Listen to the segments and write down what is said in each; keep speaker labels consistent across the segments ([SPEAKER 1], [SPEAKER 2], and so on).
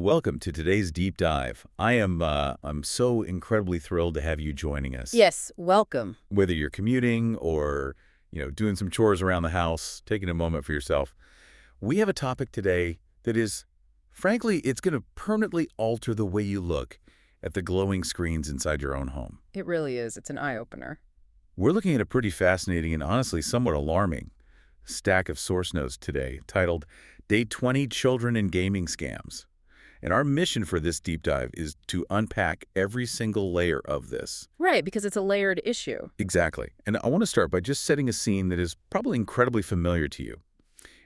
[SPEAKER 1] Welcome to today's deep dive. I'm so incredibly thrilled to have you joining us.
[SPEAKER 2] Yes, welcome.
[SPEAKER 1] Whether you're commuting or, doing some chores around the house, taking a moment for yourself, we have a topic today that is, frankly, it's going to permanently alter the way you look at the glowing screens inside your own home.
[SPEAKER 2] It really is. It's an eye-opener.
[SPEAKER 1] We're looking at a pretty fascinating and honestly somewhat alarming stack of source notes today titled Day 20 Children and Gaming Scams. And our mission for this deep dive is to unpack every single layer of this.
[SPEAKER 2] Right, because it's a layered issue.
[SPEAKER 1] Exactly. And I want to start by just setting a scene that is probably incredibly familiar to you.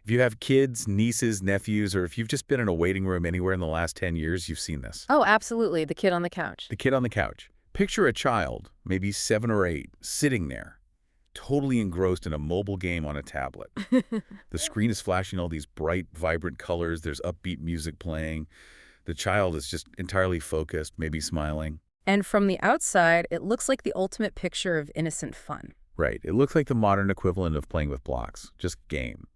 [SPEAKER 1] If you have kids, nieces, nephews, or if you've just been in a waiting room anywhere in the last 10 years, you've seen this.
[SPEAKER 2] Oh, absolutely. The kid on the couch.
[SPEAKER 1] The kid on the couch. Picture a child, maybe 7 or 8, sitting there, totally engrossed in a mobile game on a tablet. The screen is flashing all these bright, vibrant colors. There's upbeat music playing. The child is just entirely focused, maybe smiling.
[SPEAKER 2] And from the outside, it looks like the ultimate picture of innocent fun.
[SPEAKER 1] Right. It looks like the modern equivalent of playing with blocks. Just game.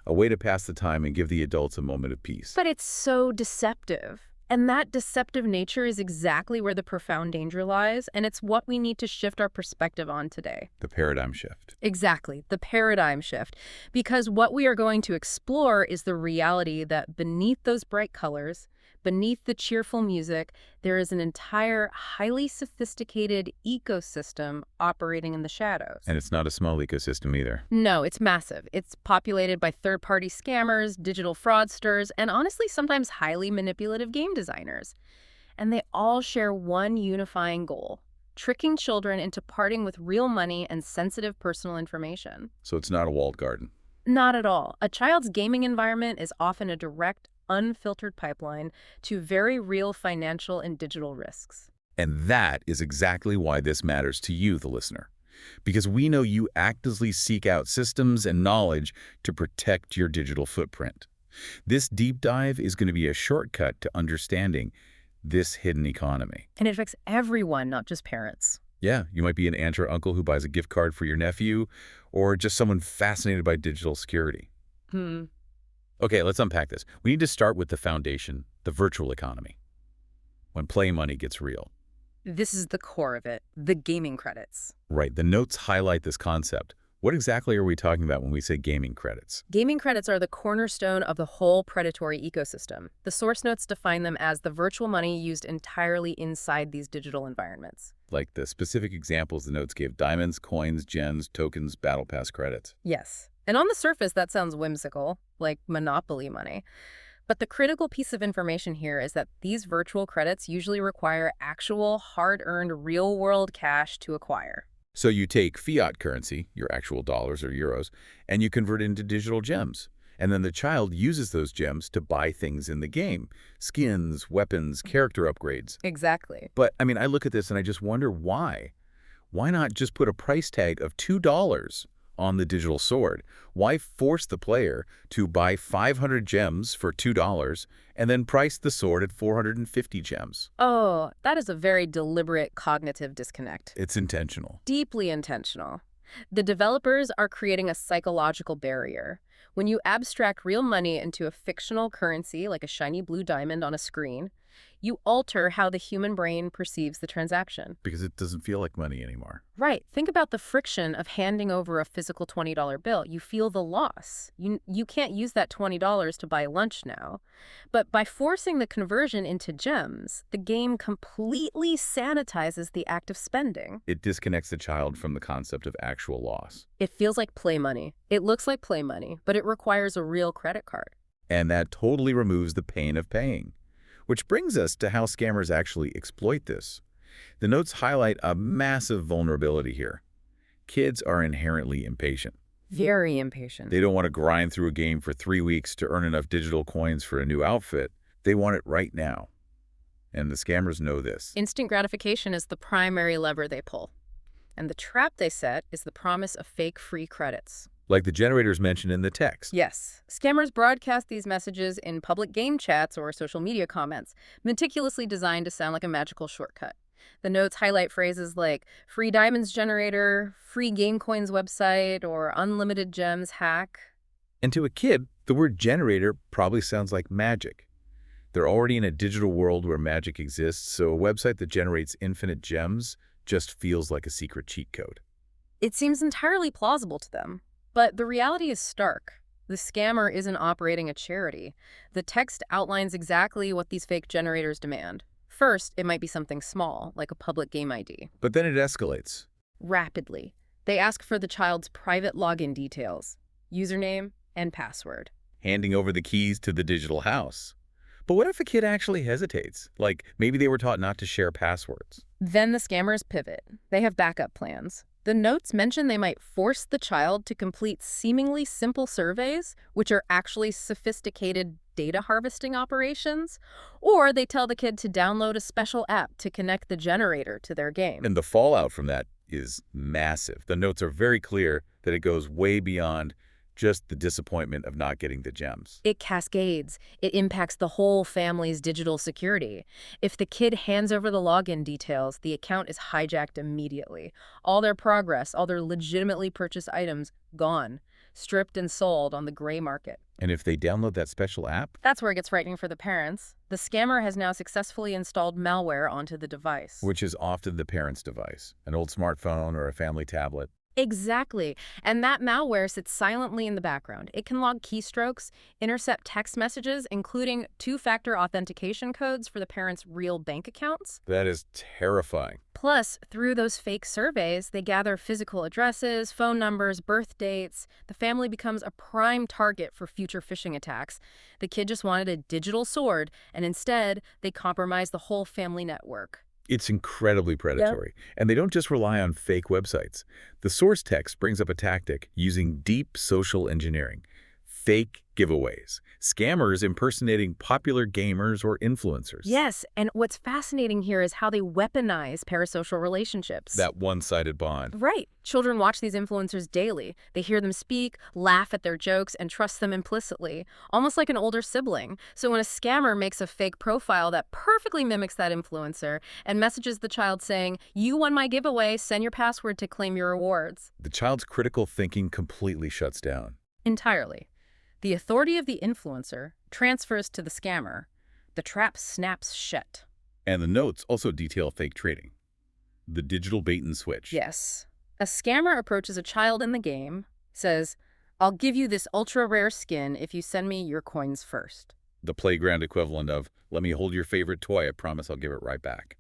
[SPEAKER 1] A way to pass the time and give the adults a moment of peace.
[SPEAKER 2] But it's so deceptive. And that deceptive nature is exactly where the profound danger lies, and it's what we need to shift our perspective on today.
[SPEAKER 1] The paradigm shift.
[SPEAKER 2] Exactly, the paradigm shift. Because what we are going to explore is the reality that beneath those bright colors, beneath the cheerful music, there is an entire, highly sophisticated ecosystem operating in the shadows.
[SPEAKER 1] And it's not a small ecosystem either.
[SPEAKER 2] No, it's massive. It's populated by third-party scammers, digital fraudsters, and honestly, sometimes highly manipulative game designers. And they all share one unifying goal: tricking children into parting with real money and sensitive personal information.
[SPEAKER 1] So it's not a walled garden.
[SPEAKER 2] Not at all. A child's gaming environment is often a direct, unfiltered pipeline to very real financial and digital risks.
[SPEAKER 1] And that is exactly why this matters to you, the listener. Because we know you actively seek out systems and knowledge to protect your digital footprint. This deep dive is going to be a shortcut to understanding this hidden economy.
[SPEAKER 2] And it affects everyone, not just parents.
[SPEAKER 1] Yeah, you might be an aunt or uncle who buys a gift card for your nephew, or just someone fascinated by digital security. Okay, let's unpack this. We need to start with the foundation, the virtual economy. When play money gets real.
[SPEAKER 2] This is the core of it, the gaming credits.
[SPEAKER 1] Right, the notes highlight this concept. What exactly are we talking about when we say gaming credits?
[SPEAKER 2] Gaming credits are the cornerstone of the whole predatory ecosystem. The source notes define them as the virtual money used entirely inside these digital environments.
[SPEAKER 1] Like the specific examples the notes gave: diamonds, coins, gems, tokens, battle pass credits.
[SPEAKER 2] Yes. And on the surface, that sounds whimsical, like Monopoly money. But the critical piece of information here is that these virtual credits usually require actual, hard-earned, real-world cash to acquire.
[SPEAKER 1] So you take fiat currency, your actual dollars or euros, and you convert it into digital gems. And then the child uses those gems to buy things in the game: skins, weapons, character upgrades.
[SPEAKER 2] Exactly.
[SPEAKER 1] But, I look at this and I just wonder why. Why not just put a price tag of $2 on the digital sword? Why force the player to buy 500 gems for $2 and then price the sword at 450 gems?
[SPEAKER 2] Oh, that is a very deliberate cognitive disconnect.
[SPEAKER 1] It's intentional.
[SPEAKER 2] Deeply intentional. The developers are creating a psychological barrier. When you abstract real money into a fictional currency, like a shiny blue diamond on a screen, you alter how the human brain perceives the transaction.
[SPEAKER 1] Because it doesn't feel like money anymore.
[SPEAKER 2] Right. Think about the friction of handing over a physical $20 bill. You feel the loss. You can't use that $20 to buy lunch now. But by forcing the conversion into gems, the game completely sanitizes the act of spending.
[SPEAKER 1] It disconnects the child from the concept of actual loss.
[SPEAKER 2] It feels like play money. It looks like play money, but it requires a real credit card.
[SPEAKER 1] And that totally removes the pain of paying. Which brings us to how scammers actually exploit this. The notes highlight a massive vulnerability here. Kids are inherently impatient.
[SPEAKER 2] Very impatient.
[SPEAKER 1] They don't want to grind through a game for 3 weeks to earn enough digital coins for a new outfit. They want it right now. And the scammers know this.
[SPEAKER 2] Instant gratification is the primary lever they pull. And the trap they set is the promise of fake free credits.
[SPEAKER 1] Like the generators mentioned in the text.
[SPEAKER 2] Yes. Scammers broadcast these messages in public game chats or social media comments, meticulously designed to sound like a magical shortcut. The notes highlight phrases like free diamonds generator, free game coins website, or unlimited gems hack.
[SPEAKER 1] And to a kid, the word generator probably sounds like magic. They're already in a digital world where magic exists, so a website that generates infinite gems just feels like a secret cheat code.
[SPEAKER 2] It seems entirely plausible to them. But the reality is stark. The scammer isn't operating a charity. The text outlines exactly what these fake generators demand. First, it might be something small, like a public game ID.
[SPEAKER 1] But then it escalates.
[SPEAKER 2] Rapidly, they ask for the child's private login details, username, and password.
[SPEAKER 1] Handing over the keys to the digital house. But what if a kid actually hesitates? Like, maybe they were taught not to share passwords.
[SPEAKER 2] Then the scammers pivot. They have backup plans. The notes mention they might force the child to complete seemingly simple surveys, which are actually sophisticated data harvesting operations, or they tell the kid to download a special app to connect the generator to their game.
[SPEAKER 1] And the fallout from that is massive. The notes are very clear that it goes way beyond just the disappointment of not getting the gems.
[SPEAKER 2] It cascades. It impacts the whole family's digital security. If the kid hands over the login details, the account is hijacked immediately. All their progress, all their legitimately purchased items, gone. Stripped and sold on the gray market.
[SPEAKER 1] And if they download that special app?
[SPEAKER 2] That's where it gets frightening for the parents. The scammer has now successfully installed malware onto the device.
[SPEAKER 1] Which is often the parent's device, an old smartphone or a family tablet.
[SPEAKER 2] Exactly. And that malware sits silently in the background. It can log keystrokes, intercept text messages, including two-factor authentication codes for the parents' real bank accounts.
[SPEAKER 1] That is terrifying.
[SPEAKER 2] Plus, through those fake surveys, they gather physical addresses, phone numbers, birth dates. The family becomes a prime target for future phishing attacks. The kid just wanted a digital sword, and instead, they compromise the whole family network.
[SPEAKER 1] It's incredibly predatory. And they don't just rely on fake websites. The source text brings up a tactic using deep social engineering. Fake giveaways. Scammers impersonating popular gamers or influencers.
[SPEAKER 2] Yes, and what's fascinating here is how they weaponize parasocial relationships.
[SPEAKER 1] That one-sided bond.
[SPEAKER 2] Right. Children watch these influencers daily. They hear them speak, laugh at their jokes, and trust them implicitly, almost like an older sibling. So when a scammer makes a fake profile that perfectly mimics that influencer and messages the child saying, "You won my giveaway, send your password to claim your rewards,"
[SPEAKER 1] The child's critical thinking completely shuts down.
[SPEAKER 2] entirely. The authority of the influencer transfers to the scammer. The trap snaps shut.
[SPEAKER 1] And the notes also detail fake trading. The digital bait and switch.
[SPEAKER 2] Yes. A scammer approaches a child in the game, says, "I'll give you this ultra-rare skin if you send me your coins first."
[SPEAKER 1] The playground equivalent of, let me hold your favorite toy, I promise I'll give it right back.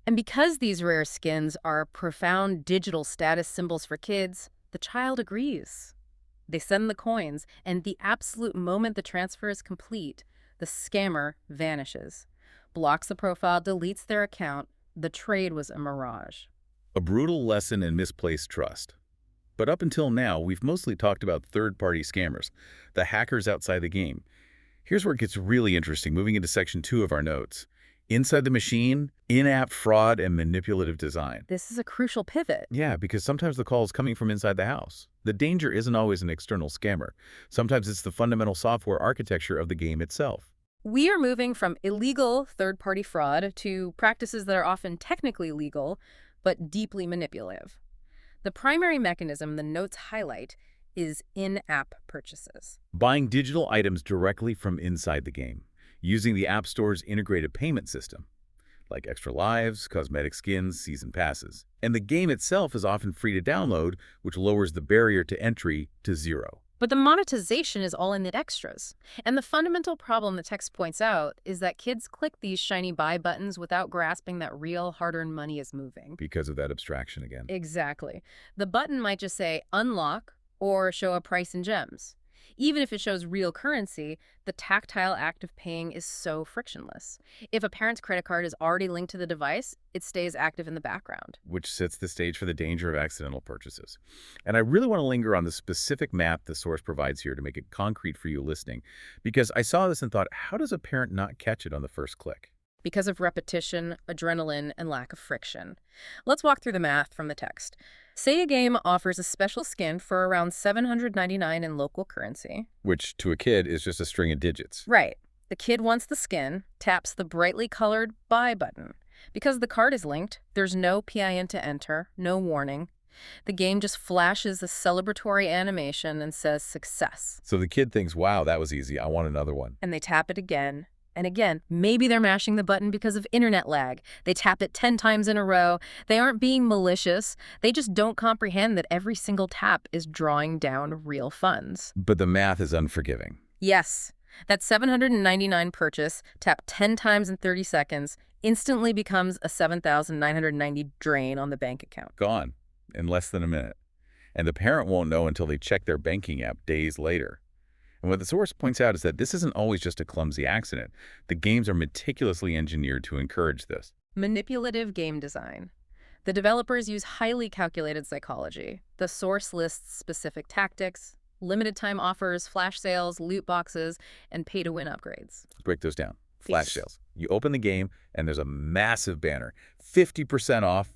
[SPEAKER 2] And because these rare skins are profound digital status symbols for kids, the child agrees. They send the coins, and the absolute moment the transfer is complete, the scammer vanishes, blocks the profile, deletes their account. The trade was a mirage.
[SPEAKER 1] A brutal lesson in misplaced trust. But up until now, we've mostly talked about third-party scammers, the hackers outside the game. Here's where it gets really interesting, moving into section 2 of our notes. Inside the machine, in-app fraud and manipulative design.
[SPEAKER 2] This is a crucial pivot.
[SPEAKER 1] Yeah, because sometimes the call is coming from inside the house. The danger isn't always an external scammer. Sometimes it's the fundamental software architecture of the game itself.
[SPEAKER 2] We are moving from illegal third-party fraud to practices that are often technically legal, but deeply manipulative. The primary mechanism the notes highlight is in-app purchases.
[SPEAKER 1] Buying digital items directly from inside the game, using the App Store's integrated payment system, like extra lives, cosmetic skins, season passes. And the game itself is often free to download, which lowers the barrier to entry to zero.
[SPEAKER 2] But the monetization is all in the extras. And the fundamental problem the text points out is that kids click these shiny buy buttons without grasping that real hard-earned money is moving.
[SPEAKER 1] Because of that abstraction again.
[SPEAKER 2] Exactly. The button might just say unlock or show a price in gems. Even if it shows real currency, the tactile act of paying is so frictionless. If a parent's credit card is already linked to the device, it stays active in the background.
[SPEAKER 1] Which sets the stage for the danger of accidental purchases. And I really want to linger on the specific map the source provides here to make it concrete for you listening, because I saw this and thought, how does a parent not catch it on the first click?
[SPEAKER 2] Because of repetition, adrenaline, and lack of friction. Let's walk through the math from the text. Say a game offers a special skin for around $799 in local currency.
[SPEAKER 1] Which, to a kid, is just a string of digits.
[SPEAKER 2] Right. The kid wants the skin, taps the brightly colored buy button. Because the card is linked, there's no PIN to enter, no warning. The game just flashes a celebratory animation and says success.
[SPEAKER 1] So the kid thinks, wow, that was easy. I want another one.
[SPEAKER 2] And they tap it again And again, maybe they're mashing the button because of internet lag. They tap it 10 times in a row. They aren't being malicious. They just don't comprehend that every single tap is drawing down real funds.
[SPEAKER 1] But the math is unforgiving.
[SPEAKER 2] Yes, that 799 purchase, tapped 10 times in 30 seconds, instantly becomes a 7,990 drain on the bank account.
[SPEAKER 1] Gone in less than a minute. And the parent won't know until they check their banking app days later. And what the source points out is that this isn't always just a clumsy accident. The games are meticulously engineered to encourage this.
[SPEAKER 2] Manipulative game design. The developers use highly calculated psychology. The source lists specific tactics, limited time offers, flash sales, loot boxes, and pay-to-win upgrades.
[SPEAKER 1] Let's break those down. Flash sales. You open the game, and there's a massive banner, 50% off,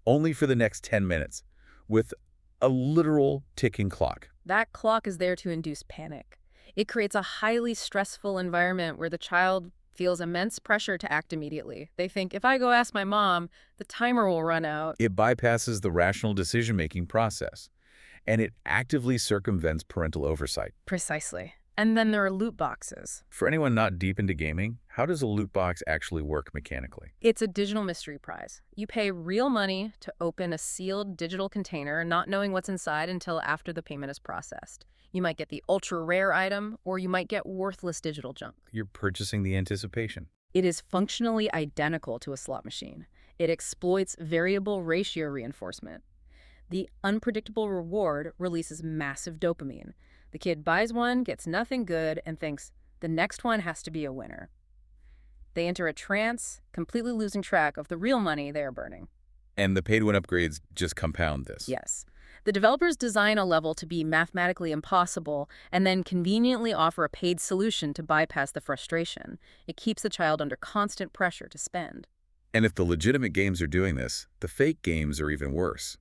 [SPEAKER 1] only for the next 10 minutes, with a literal ticking clock.
[SPEAKER 2] That clock is there to induce panic. It creates a highly stressful environment where the child feels immense pressure to act immediately. They think, if I go ask my mom, the timer will run out.
[SPEAKER 1] It bypasses the rational decision-making process, and it actively circumvents parental oversight.
[SPEAKER 2] Precisely. And then there are loot boxes.
[SPEAKER 1] For anyone not deep into gaming, how does a loot box actually work mechanically?
[SPEAKER 2] It's a digital mystery prize. You pay real money to open a sealed digital container, not knowing what's inside until after the payment is processed. You might get the ultra-rare item, or you might get worthless digital junk.
[SPEAKER 1] You're purchasing the anticipation.
[SPEAKER 2] It is functionally identical to a slot machine. It exploits variable ratio reinforcement. The unpredictable reward releases massive dopamine. The kid buys one, gets nothing good, and thinks, the next one has to be a winner. They enter a trance, completely losing track of the real money they are burning.
[SPEAKER 1] And the pay-to-win upgrades just compound this.
[SPEAKER 2] Yes. The developers design a level to be mathematically impossible and then conveniently offer a paid solution to bypass the frustration. It keeps the child under constant pressure to spend.
[SPEAKER 1] And if the legitimate games are doing this, the fake games are even worse.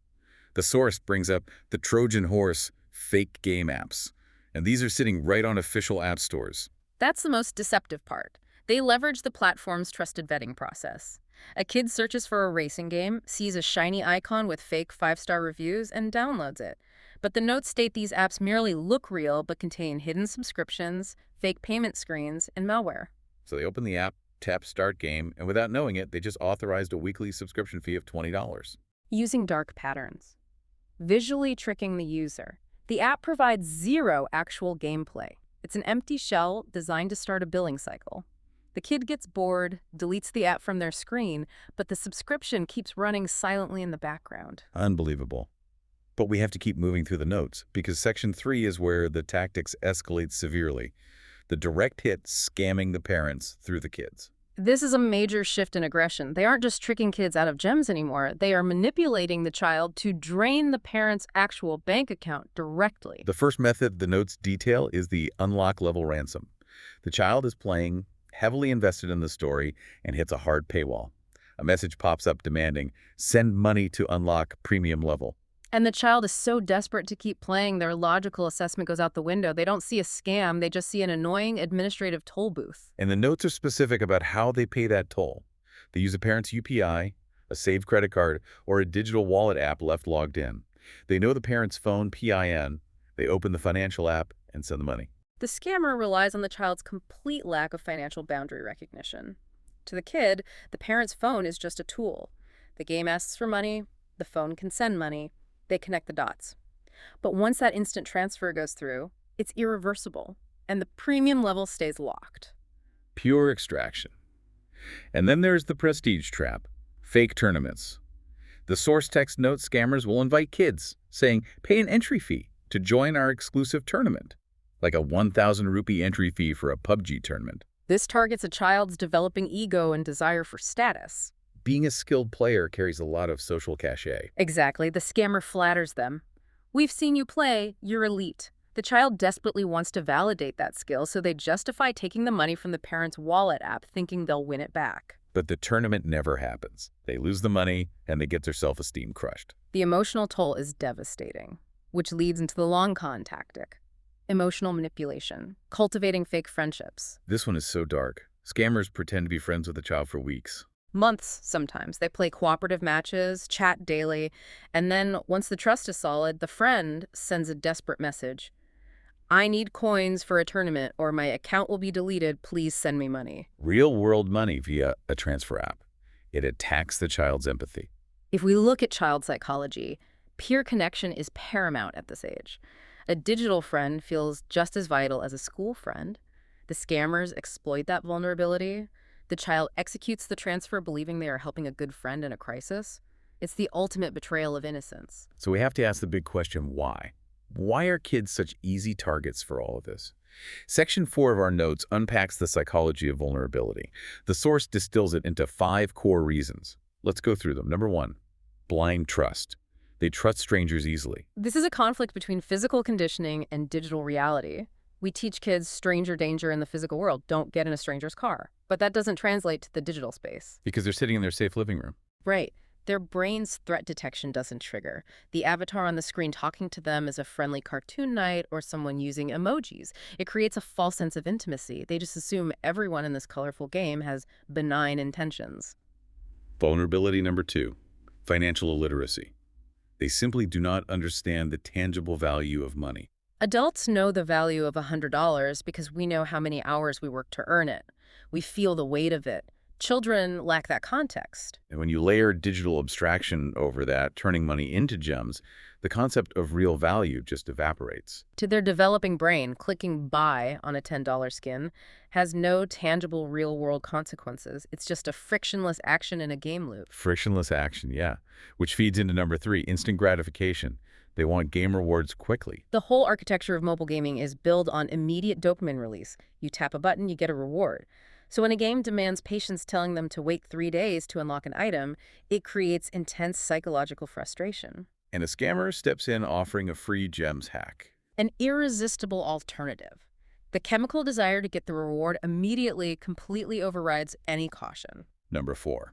[SPEAKER 1] The source brings up the Trojan horse fake game apps. And these are sitting right on official app stores.
[SPEAKER 2] That's the most deceptive part. They leverage the platform's trusted vetting process. A kid searches for a racing game, sees a shiny icon with fake 5-star reviews, and downloads it. But the notes state these apps merely look real but contain hidden subscriptions, fake payment screens, and malware.
[SPEAKER 1] So they open the app, tap Start Game, and without knowing it, they just authorized a weekly subscription fee of $20.
[SPEAKER 2] Using dark patterns. Visually tricking the user. The app provides zero actual gameplay. It's an empty shell designed to start a billing cycle. The kid gets bored, deletes the app from their screen, but the subscription keeps running silently in the background.
[SPEAKER 1] Unbelievable. But we have to keep moving through the notes, because Section 3 is where the tactics escalate severely. The direct hit scamming the parents through the kids.
[SPEAKER 2] This is a major shift in aggression. They aren't just tricking kids out of gems anymore. They are manipulating the child to drain the parent's actual bank account directly.
[SPEAKER 1] The first method the notes detail is the unlock level ransom. The child is playing, heavily invested in the story, and hits a hard paywall. A message pops up demanding, send money to unlock premium level.
[SPEAKER 2] And the child is so desperate to keep playing, their logical assessment goes out the window. They don't see a scam, they just see an annoying administrative toll booth.
[SPEAKER 1] And the notes are specific about how they pay that toll. They use a parent's UPI, a saved credit card, or a digital wallet app left logged in. They know the parent's phone PIN, they open the financial app, and send the money.
[SPEAKER 2] The scammer relies on the child's complete lack of financial boundary recognition. To the kid, the parent's phone is just a tool. The game asks for money, the phone can send money. They connect the dots. But once that instant transfer goes through, it's irreversible, and the premium level stays locked.
[SPEAKER 1] Pure extraction. And then there's the prestige trap, fake tournaments. The source text notes scammers will invite kids, saying, pay an entry fee to join our exclusive tournament, like a 1,000 rupee entry fee for a PUBG tournament.
[SPEAKER 2] This targets a child's developing ego and desire for status.
[SPEAKER 1] Being a skilled player carries a lot of social cachet.
[SPEAKER 2] Exactly. The scammer flatters them. We've seen you play. You're elite. The child desperately wants to validate that skill, so they justify taking the money from the parent's wallet app, thinking they'll win it back.
[SPEAKER 1] But the tournament never happens. They lose the money, and they get their self-esteem crushed.
[SPEAKER 2] The emotional toll is devastating, which leads into the long con tactic. Emotional manipulation. Cultivating fake friendships.
[SPEAKER 1] This one is so dark. Scammers pretend to be friends with the child for weeks.
[SPEAKER 2] Months, sometimes. They play cooperative matches, chat daily, and then once the trust is solid, the friend sends a desperate message. I need coins for a tournament or my account will be deleted. Please send me money.
[SPEAKER 1] Real-world money via a transfer app. It attacks the child's empathy.
[SPEAKER 2] If we look at child psychology, peer connection is paramount at this age. A digital friend feels just as vital as a school friend. The scammers exploit that vulnerability. The child executes the transfer believing they are helping a good friend in a crisis. It's the ultimate betrayal of innocence.
[SPEAKER 1] So we have to ask the big question, why? Why are kids such easy targets for all of this? Section 4 of our notes unpacks the psychology of vulnerability. The source distills it into 5 core reasons. Let's go through them. Number 1, blind trust. They trust strangers easily.
[SPEAKER 2] This is a conflict between physical conditioning and digital reality. We teach kids stranger danger in the physical world. Don't get in a stranger's car. But that doesn't translate to the digital space.
[SPEAKER 1] Because they're sitting in their safe living room.
[SPEAKER 2] Right. Their brain's threat detection doesn't trigger. The avatar on the screen talking to them is a friendly cartoon knight or someone using emojis. It creates a false sense of intimacy. They just assume everyone in this colorful game has benign intentions.
[SPEAKER 1] Vulnerability number 2, financial illiteracy. They simply do not understand the tangible value of money.
[SPEAKER 2] Adults know the value of $100 because we know how many hours we work to earn it. We feel the weight of it. Children lack that context.
[SPEAKER 1] And when you layer digital abstraction over that, turning money into gems, the concept of real value just evaporates.
[SPEAKER 2] To their developing brain, clicking buy on a $10 skin has no tangible real-world consequences. It's just a frictionless action in a game loop.
[SPEAKER 1] Frictionless action, yeah. Which feeds into number 3, instant gratification. They want game rewards quickly.
[SPEAKER 2] The whole architecture of mobile gaming is built on immediate dopamine release. You tap a button, you get a reward. So when a game demands patience telling them to wait 3 days to unlock an item, it creates intense psychological frustration.
[SPEAKER 1] And a scammer steps in offering a free gems hack.
[SPEAKER 2] An irresistible alternative. The chemical desire to get the reward immediately completely overrides any caution.
[SPEAKER 1] Number 4,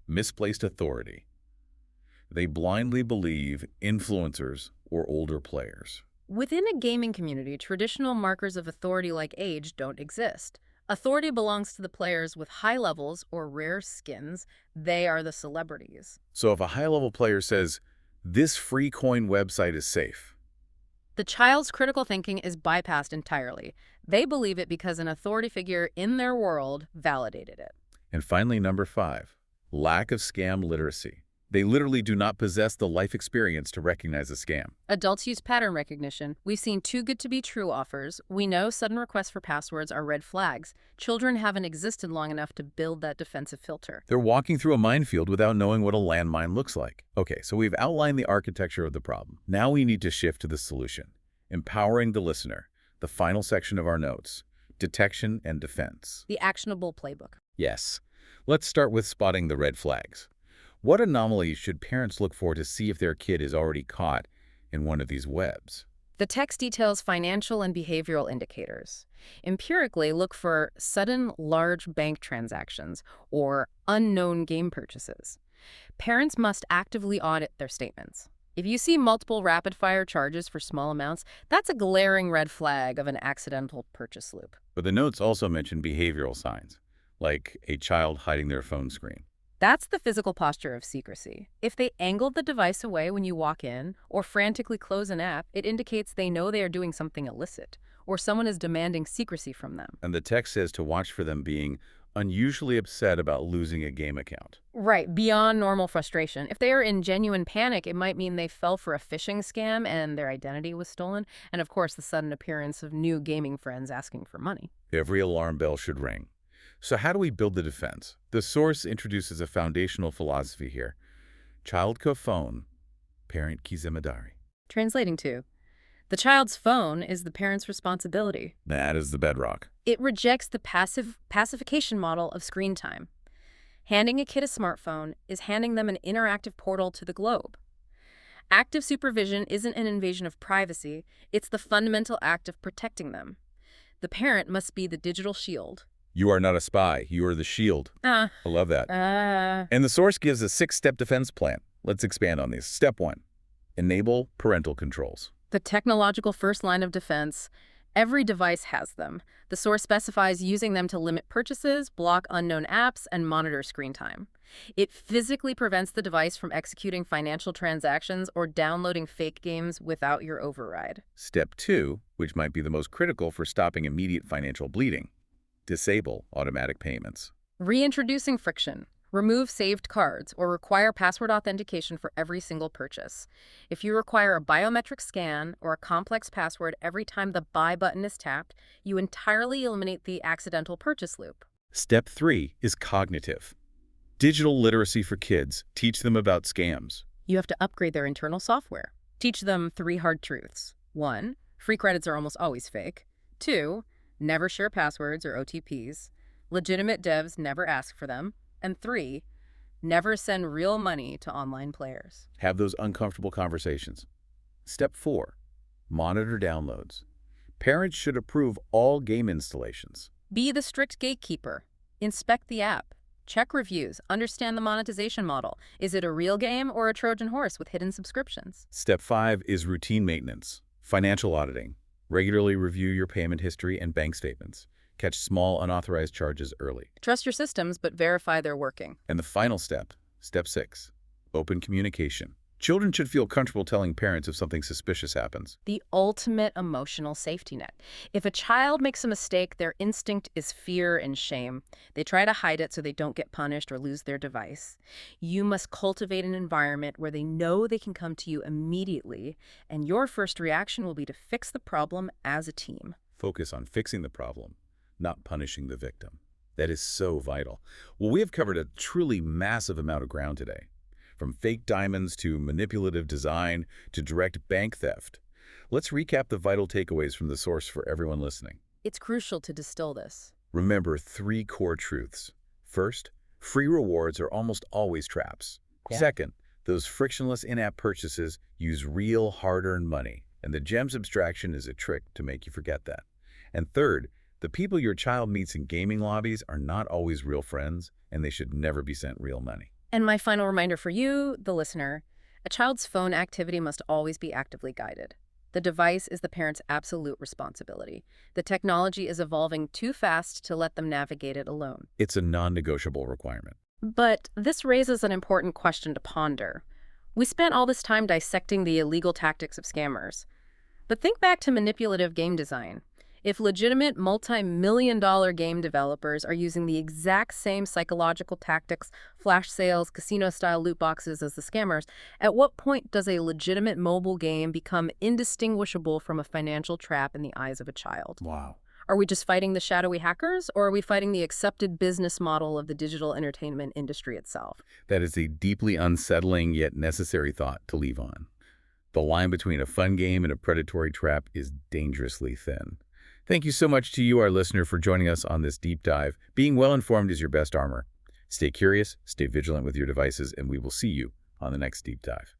[SPEAKER 1] misplaced authority. They blindly believe influencers or older players.
[SPEAKER 2] Within a gaming community, traditional markers of authority like age don't exist. Authority belongs to the players with high levels or rare skins. They are the celebrities.
[SPEAKER 1] So if a high-level player says, "This free coin website is safe,"
[SPEAKER 2] The child's critical thinking is bypassed entirely. They believe it because an authority figure in their world validated it.
[SPEAKER 1] And finally, number 5, lack of scam literacy. They literally do not possess the life experience to recognize a scam.
[SPEAKER 2] Adults use pattern recognition. We've seen too good to be true offers. We know sudden requests for passwords are red flags. Children haven't existed long enough to build that defensive filter.
[SPEAKER 1] They're walking through a minefield without knowing what a landmine looks like. Okay, so we've outlined the architecture of the problem. Now we need to shift to the solution. Empowering the listener. The final section of our notes. Detection and defense.
[SPEAKER 2] The actionable playbook.
[SPEAKER 1] Yes. Let's start with spotting the red flags. What anomalies should parents look for to see if their kid is already caught in one of these webs?
[SPEAKER 2] The text details financial and behavioral indicators. Empirically, look for sudden large bank transactions or unknown game purchases. Parents must actively audit their statements. If you see multiple rapid-fire charges for small amounts, that's a glaring red flag of an accidental purchase loop.
[SPEAKER 1] But the notes also mention behavioral signs, like a child hiding their phone screen.
[SPEAKER 2] That's the physical posture of secrecy. If they angle the device away when you walk in or frantically close an app, it indicates they know they are doing something illicit or someone is demanding secrecy from them.
[SPEAKER 1] And the text says to watch for them being unusually upset about losing a game account.
[SPEAKER 2] Right, beyond normal frustration. If they are in genuine panic, it might mean they fell for a phishing scam and their identity was stolen. And of course, the sudden appearance of new gaming friends asking for money.
[SPEAKER 1] Every alarm bell should ring. So how do we build the defense? The source introduces a foundational philosophy here. Child ka phone, parent ki zimmedari.
[SPEAKER 2] Translating to, the child's phone is the parent's responsibility.
[SPEAKER 1] That is the bedrock.
[SPEAKER 2] It rejects the pacification model of screen time. Handing a kid a smartphone is handing them an interactive portal to the globe. Active supervision isn't an invasion of privacy, it's the fundamental act of protecting them. The parent must be the digital shield.
[SPEAKER 1] You are not a spy. You are the shield. I love that. And the source gives a 6-step defense plan. Let's expand on these. Step 1, enable parental controls.
[SPEAKER 2] The technological first line of defense. Every device has them. The source specifies using them to limit purchases, block unknown apps, and monitor screen time. It physically prevents the device from executing financial transactions or downloading fake games without your override.
[SPEAKER 1] Step 2, which might be the most critical for stopping immediate financial bleeding. Disable automatic payments.
[SPEAKER 2] Reintroducing friction. Remove saved cards or require password authentication for every single purchase. If you require a biometric scan or a complex password every time the buy button is tapped, you entirely eliminate the accidental purchase loop.
[SPEAKER 1] Step 3 is cognitive. Digital literacy for kids. Teach them about scams.
[SPEAKER 2] You have to upgrade their internal software. Teach them 3 hard truths. 1, free credits are almost always fake. 2, never share passwords or OTPs. Legitimate devs never ask for them. And 3, never send real money to online players.
[SPEAKER 1] Have those uncomfortable conversations. Step 4, monitor downloads. Parents should approve all game installations.
[SPEAKER 2] Be the strict gatekeeper. Inspect the app. Check reviews. Understand the monetization model. Is it a real game or a Trojan horse with hidden subscriptions?
[SPEAKER 1] Step 5 is routine maintenance. Financial auditing. Regularly review your payment history and bank statements. Catch small unauthorized charges early.
[SPEAKER 2] Trust your systems, but verify they're working.
[SPEAKER 1] And the final step, step 6, open communication. Children should feel comfortable telling parents if something suspicious happens.
[SPEAKER 2] The ultimate emotional safety net. If a child makes a mistake, their instinct is fear and shame. They try to hide it so they don't get punished or lose their device. You must cultivate an environment where they know they can come to you immediately, and your first reaction will be to fix the problem as a team.
[SPEAKER 1] Focus on fixing the problem, not punishing the victim. That is so vital. Well, we have covered a truly massive amount of ground today. From fake diamonds to manipulative design to direct bank theft. Let's recap the vital takeaways from the source for everyone listening.
[SPEAKER 2] It's crucial to distill this.
[SPEAKER 1] Remember 3 core truths. First, free rewards are almost always traps.
[SPEAKER 2] Yeah.
[SPEAKER 1] Second, those frictionless in-app purchases use real hard-earned money, and the gems abstraction is a trick to make you forget that. And third, the people your child meets in gaming lobbies are not always real friends, and they should never be sent real money.
[SPEAKER 2] And my final reminder for you, the listener, a child's phone activity must always be actively guided. The device is the parent's absolute responsibility. The technology is evolving too fast to let them navigate it alone.
[SPEAKER 1] It's a non-negotiable requirement.
[SPEAKER 2] But this raises an important question to ponder. We spent all this time dissecting the illegal tactics of scammers. But think back to manipulative game design. If legitimate multi-million-dollar game developers are using the exact same psychological tactics, flash sales, casino-style loot boxes as the scammers, at what point does a legitimate mobile game become indistinguishable from a financial trap in the eyes of a child?
[SPEAKER 1] Wow.
[SPEAKER 2] Are we just fighting the shadowy hackers, or are we fighting the accepted business model of the digital entertainment industry itself?
[SPEAKER 1] That is a deeply unsettling yet necessary thought to leave on. The line between a fun game and a predatory trap is dangerously thin. Thank you so much to you, our listener, for joining us on this deep dive. Being well-informed is your best armor. Stay curious, stay vigilant with your devices, and we will see you on the next deep dive.